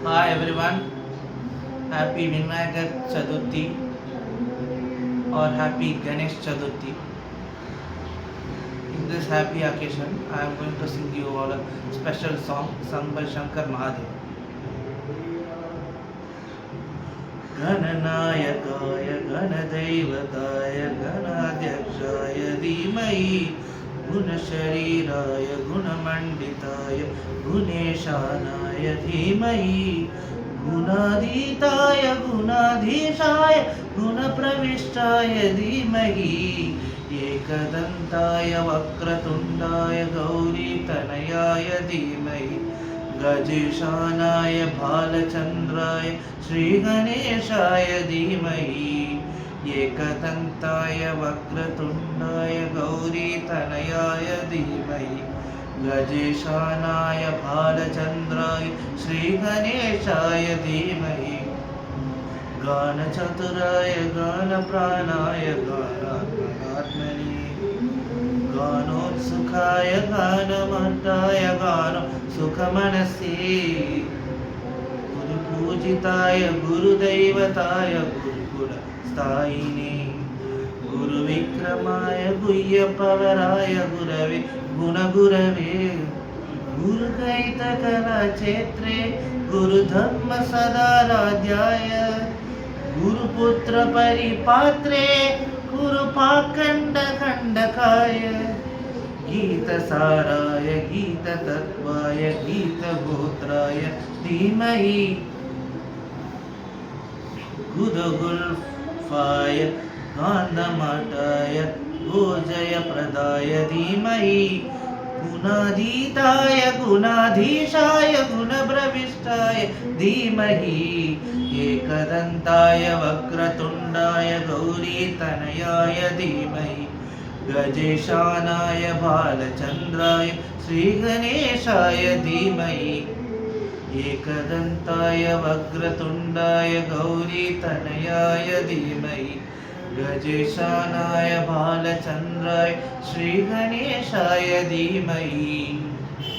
Hi everyone, happy Vinayak Chaturthi or happy Ganesh Chaturthi. In this happy occasion, I am going to sing you all a special song sung by Shankar Mahadev. गणनायकाय गणदैवताय गणाध्यक्षाय धीमहि गुणशरीराय गुणमण्डिताय गुणेशानाय धीमहि गुणाधीताय गुणाधीशाय गुणप्रविष्टाय धीमहि एकदन्ताय वक्रतुण्डाय गौरीतनयाय धीमहि गजेशानाय भालचन्द्राय श्रीगणेशाय धीमहि एकदन्ताय वक्रतुण्डाय गौरीतनयाय धीमहि गजेशानाय भालचन्द्राय श्रीगणेशाय धीमहि गानचतुराय गानप्राणाय गानात्मने गानोत्सुकाय गानमण्डाय गानो सुखमनसे गुरुपूजिताय गुरुदैवताय गुरुकुलस्थायिने गुरुविक्रमाय गुह्यपवराय गुरवे गुणगुरवे गुरुकैतकलक्षेत्रे गुरुधर्म सदाराध्याय गुरुपुत्रपरिपात्रे गुरुपाखण्डखण्डकाय गीतसाराय गीततत्त्वाय गीतगोत्राय धीमहि गुरुगुल्फाय गान्धमठाय गोजयप्रदाय धीमहि गुणाधीताय गुणाधीशाय गुणप्रविष्टाय धीमहि एकदन्ताय वक्रतुण्डाय गौरीतनयाय धीमहि गजेशानाय भालचन्द्राय श्रीगणेशाय धीमहि एकदन्ताय वक्रतुण्डाय गौरीतनयाय धीमहि गजेशानाय भालचन्द्राय श्रीगणेशाय धीमहि